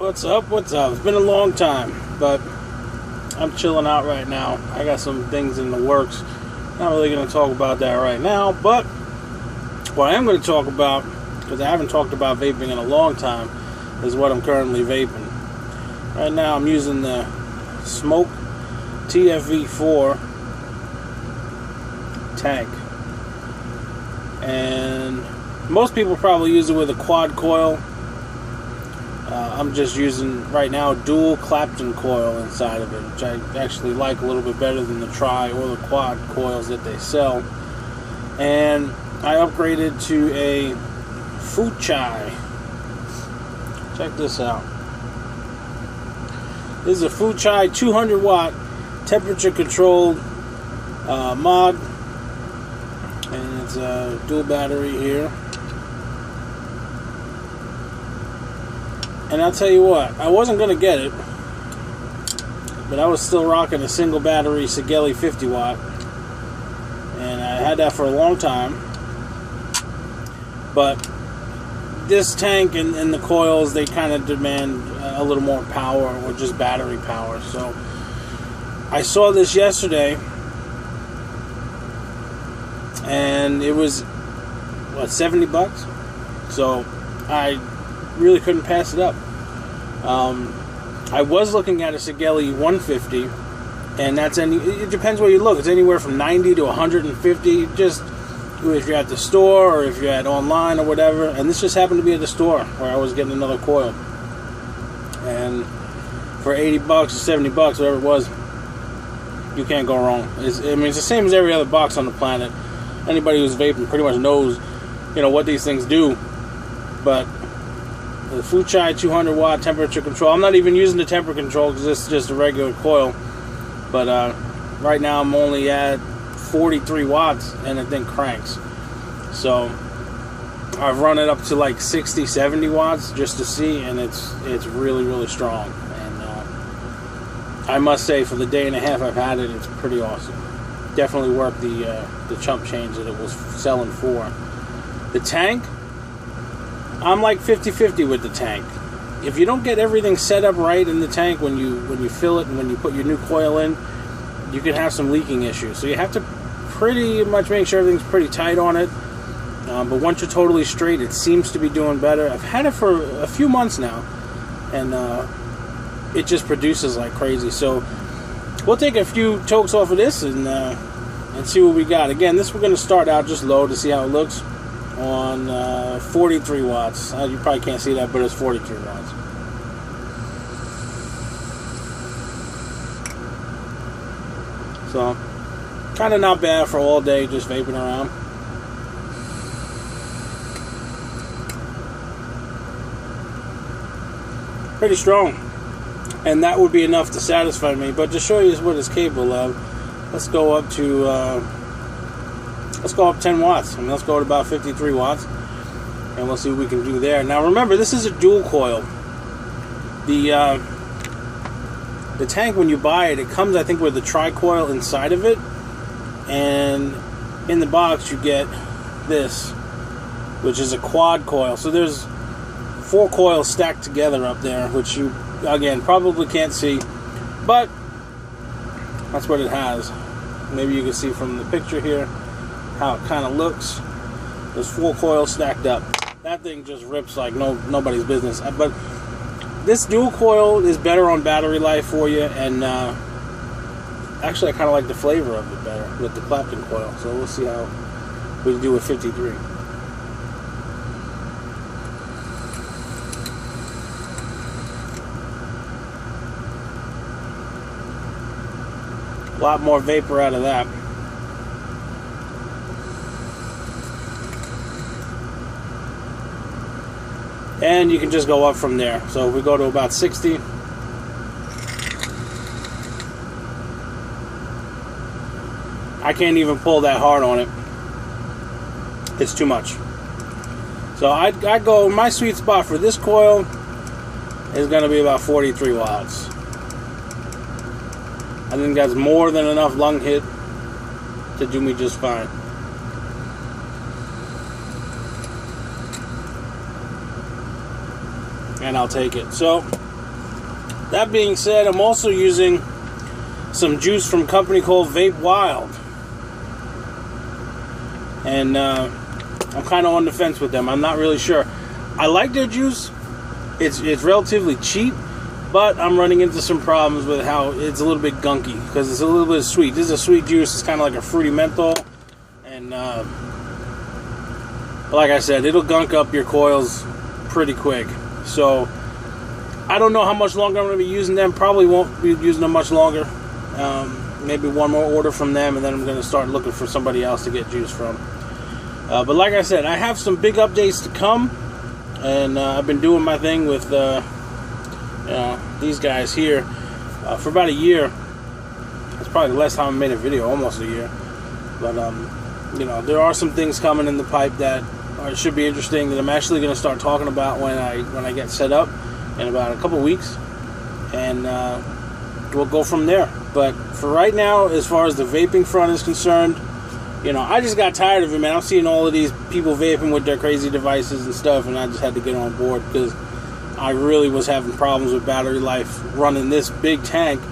What's up? What's up? It's been a long time, but I'm chilling out right now. I got some things in the works. Not really going to talk about that right now, but what I am going to talk about, because I haven't talked about vaping in a long time, is what I'm currently vaping. Right now I'm using the Smoke TFV4 tank. And most people probably use it with a quad coil. I'm just using right now dual Clapton coil inside of it, which I actually like a little bit better than the tri or the quad coils that they sell. And I upgraded to a fuchai. Check this out. This is a fuchai 200 watt temperature controlled mod, and it's a dual battery here. And I'll tell you what, I wasn't going to get it, but I was still rocking a single battery Sigeli 50 watt, and I had that for a long time. But this tank and the coils, they kind of demand a little more power, or just battery power. So I saw this yesterday, and it was what, $70? So I really couldn't pass it up. I was looking at a Sigeli 150, and it depends where you look. It's anywhere from 90 to 150, just if you're at the store or if you're at online or whatever. And this just happened to be at the store where I was getting another coil, and for $80 or $70, whatever it was, you can't go wrong. It's the same as every other box on the planet. Anybody who's vaping pretty much knows, what these things do. But the fuchai 200 watt temperature control, I'm not even using the temperature control because it's just a regular coil. But right now I'm only at 43 watts and the thing cranks. So I've run it up to like 60, 70 watts just to see, and it's really, really strong. And I must say, for the day and a half I've had it, it's pretty awesome. Definitely worth the chump change that it was selling for. The tank, I'm like 50-50 with the tank. If you don't get everything set up right in the tank when you fill it and when you put your new coil in, you can have some leaking issues. So you have to pretty much make sure everything's pretty tight on it. But once you're totally straight, it seems to be doing better. I've had it for a few months now, and it just produces like crazy. So we'll take a few tokes off of this and see what we got. Again, we're going to start out just low to see how it looks on 43 watts. You probably can't see that, but it's 43 watts. So kind of not bad for all day just vaping around. Pretty strong, and that would be enough to satisfy me. But to show you what it's capable of, let's go up to 10 watts. Let's go to about 53 watts, and we'll see what we can do there. Now remember, this is a dual coil. The tank, when you buy it, it comes, I think, with the tri-coil inside of it, and in the box you get this, which is a quad coil. So there's 4 coils stacked together up there, which you, again, probably can't see, but that's what it has. Maybe you can see from the picture here how it kind of looks. There's 4 coils stacked up. That thing just rips like nobody's business. But this dual coil is better on battery life for you, and actually I kind of like the flavor of it better with the Clapton coil. So we'll see how we do with 53. A lot more vapor out of that. And you can just go up from there. So if we go to about 60, I can't even pull that hard on it. It's too much. So I go, my sweet spot for this coil is going to be about 43 watts. I think that's more than enough lung hit to do me just fine. And I'll take it. So That being said, I'm also using some juice from a company called Vape Wild. And I'm kind of on the fence with them. I'm not really sure. I like their juice. It's relatively cheap, but I'm running into some problems with how it's a little bit gunky because it's a little bit sweet. This is a sweet juice. It's kind of like a fruity menthol. And like I said, it'll gunk up your coils pretty quick. So I don't know how much longer I'm going to be using them. Probably won't be using them much longer. Maybe one more order from them, and then I'm going to start looking for somebody else to get juice from. But like I said, I have some big updates to come, and I've been doing my thing with these guys here for about a year. It's probably the last time I made a video, almost a year. But there are some things coming in the pipe that should be interesting that I'm actually going to start talking about when I get set up in about a couple weeks, and we'll go from there. But for right now, as far as the vaping front is concerned, I just got tired of it, man. I'm seeing all of these people vaping with their crazy devices and stuff, and I just had to get on board because I really was having problems with battery life. Running this big tank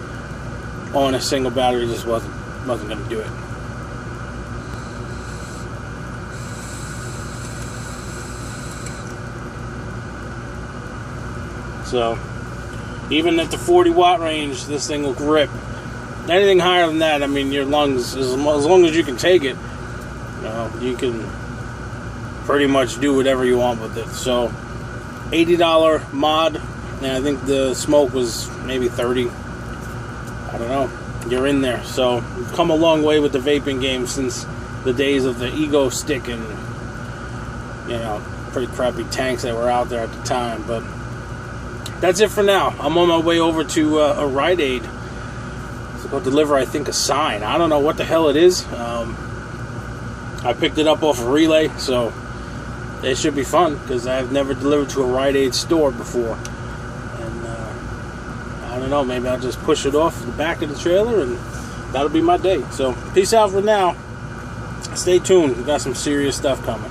on a single battery just wasn't going to do it. So, even at the 40 watt range, this thing will rip. Anything higher than that, I mean, your lungs, as long as you can take it, you can pretty much do whatever you want with it. So, $80 mod, and I think the smoke was maybe $30. I don't know. You're in there. So, we've come a long way with the vaping game since the days of the Ego Stick and, pretty crappy tanks that were out there at the time. But that's it for now. I'm on my way over to a Rite Aid. I'll deliver, I think, a sign. I don't know what the hell it is. I picked it up off a relay, so it should be fun because I've never delivered to a Rite Aid store before. And I don't know, maybe I'll just push it off the back of the trailer and that'll be my day. So peace out for now. Stay tuned. We got some serious stuff coming.